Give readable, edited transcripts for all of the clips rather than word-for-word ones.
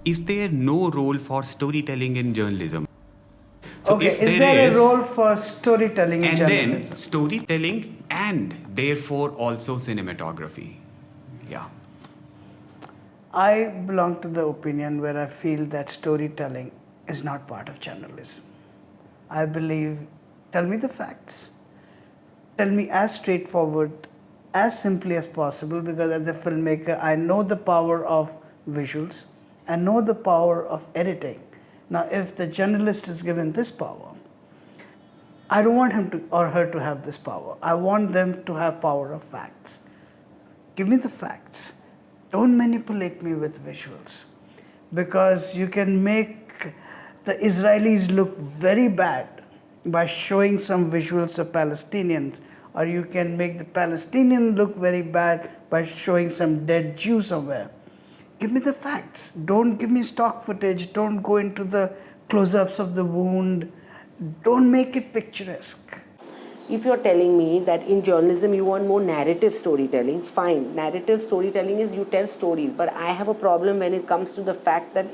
is there no role for storytelling in journalism? So Okay, if is there a role for storytelling in and journalism? then storytelling and therefore also cinematography. Yeah. I belong to the opinion where I feel that storytelling is not part of journalism. I believe, tell me the facts. Tell me as straightforward, as simply as possible, because as a filmmaker, I know the power of visuals, I know the power of editing. Now, if the journalist is given this power, I don't want him to or her to have this power. I want them to have power of facts. Give me the facts. Don't manipulate me with visuals. Because you can make the Israelis look very bad by showing some visuals of Palestinians, or you can make the Palestinian look very bad by showing some dead Jew somewhere. Give me the facts. Don't give me stock footage. Don't go into the close-ups of the wound. Don't make it picturesque. If you're telling me that in journalism you want more narrative storytelling, fine. Narrative storytelling is you tell stories, but I have a problem when it comes to the fact that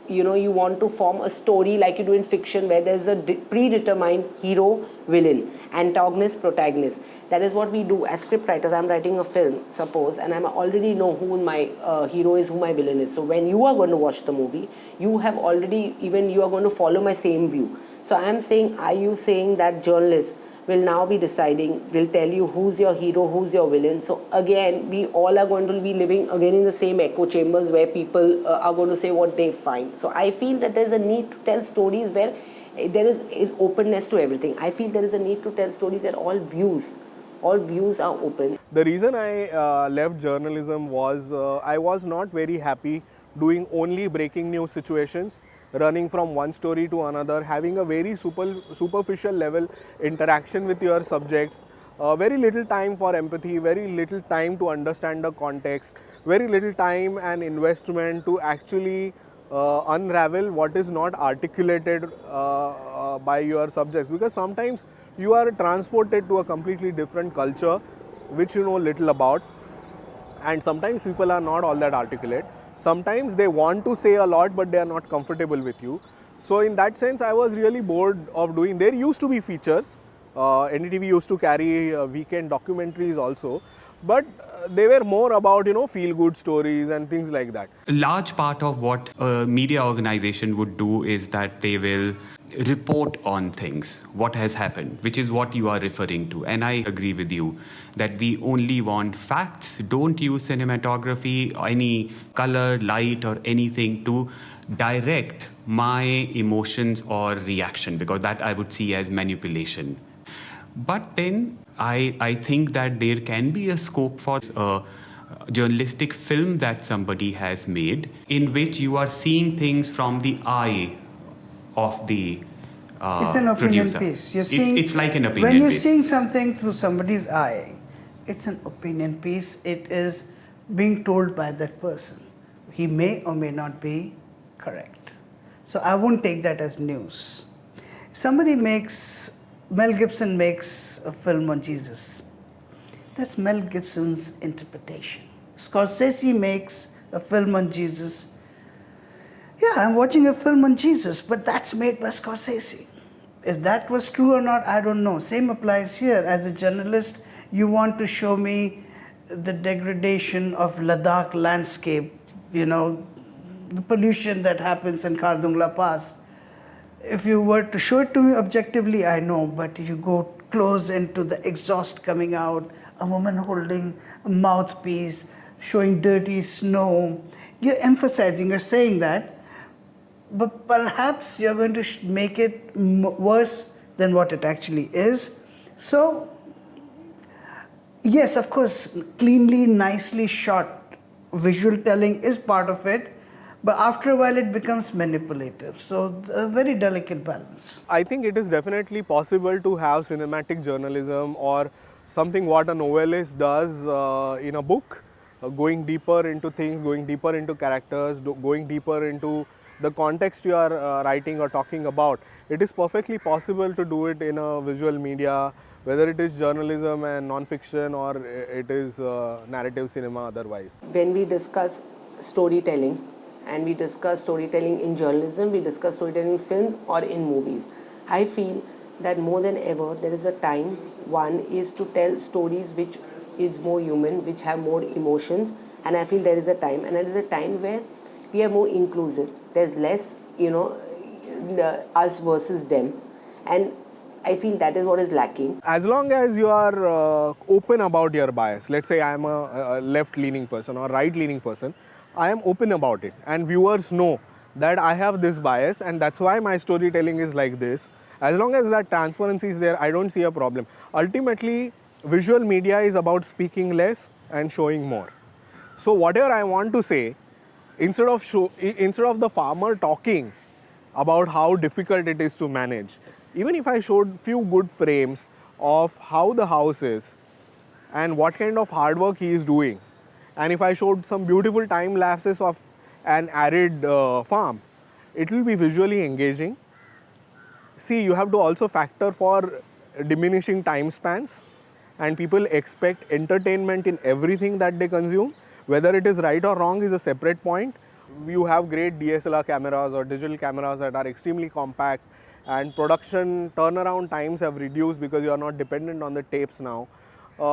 you want to form a story like you do in fiction where there's a predetermined hero, villain, antagonist, protagonist. That is what we do as script writers. I'm writing a film, suppose, and I already know who my hero is, who my villain is. So when you are going to watch the movie, you are going to follow my same view. So I am saying, are you saying that journalists will now be deciding, will tell you who's your hero, who's your villain. So again, we all are going to be living again in the same echo chambers where people are going to say what they find. So I feel that there's a need to tell stories where there is openness to everything. I feel there is a need to tell stories where all views are open. The reason I left journalism was I was not very happy doing only breaking news situations, running from one story to another, having a very superficial level interaction with your subjects, very little time for empathy, very little time to understand the context, very little time and investment to actually unravel what is not articulated by your subjects, because sometimes you are transported to a completely different culture which you know little about, and sometimes people are not all that articulate. Sometimes they want to say a lot but they are not comfortable with you. So in that sense I was really bored of doing. There used to be features, NDTV used to carry weekend documentaries also, but they were more about feel good stories and things like that. A large part of what a media organization would do is that they will report on things, what has happened, which is what you are referring to. And I agree with you that we only want facts. Don't use cinematography, any color, light or anything to direct my emotions or reaction, because that I would see as manipulation. But then I think that there can be a scope for a journalistic film that somebody has made in which you are seeing things from the eye of the It's an opinion producer. piece. It's like an opinion when you're piece. seeing something through somebody's eye, it's an opinion piece. It is being told by that person. He may or may not be correct. So I won't take that as news. Mel Gibson makes a film on Jesus. That's Mel Gibson's interpretation. Scorsese makes a film on Jesus. Yeah, I'm watching a film on Jesus, but that's made by Scorsese. If that was true or not, I don't know. Same applies here. As a journalist, you want to show me the degradation of Ladakh landscape, the pollution that happens in Khardungla Pass. If you were to show it to me objectively, I know, but if you go close into the exhaust coming out, a woman holding a mouthpiece, showing dirty snow, you're emphasizing, you're saying that, but perhaps you're going to make it worse than what it actually is. So, yes, of course, cleanly, nicely shot visual telling is part of it, but after a while it becomes manipulative. So, a very delicate balance. I think it is definitely possible to have cinematic journalism or something what a novelist does in a book, going deeper into things, going deeper into characters, going deeper into the context you are writing or talking about. It is perfectly possible to do it in a visual media, whether it is journalism and non-fiction or it is narrative cinema otherwise. When we discuss storytelling, and we discuss storytelling in journalism, we discuss storytelling in films or in movies. I feel that more than ever there is a time, one is to tell stories which is more human, which have more emotions, and I feel there is a time, and there is a time where we are more inclusive. There's less, us versus them, and I feel that is what is lacking. As long as you are open about your bias, let's say I am a left-leaning person or right-leaning person, I am open about it, and viewers know that I have this bias and that's why my storytelling is like this. As long as that transparency is there, I don't see a problem. Ultimately, visual media is about speaking less and showing more. So whatever I want to say, instead of the farmer talking about how difficult it is to manage, even if I showed few good frames of how the house is and what kind of hard work he is doing, and if I showed some beautiful time lapses of an arid farm, it will be visually engaging. See, you have to also factor for diminishing time spans, and people expect entertainment in everything that they consume. Whether it is right or wrong is a separate point. You have great DSLR cameras or digital cameras that are extremely compact, and production turnaround times have reduced because you are not dependent on the tapes now.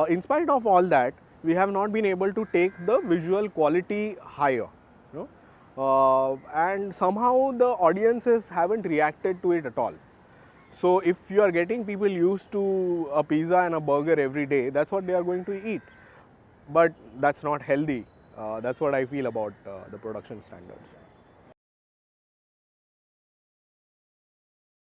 In spite of all that, we have not been able to take the visual quality higher. And somehow the audiences haven't reacted to it at all. So if you are getting people used to a pizza and a burger every day, that's what they are going to eat. But that's not healthy. That's what I feel about the production standards.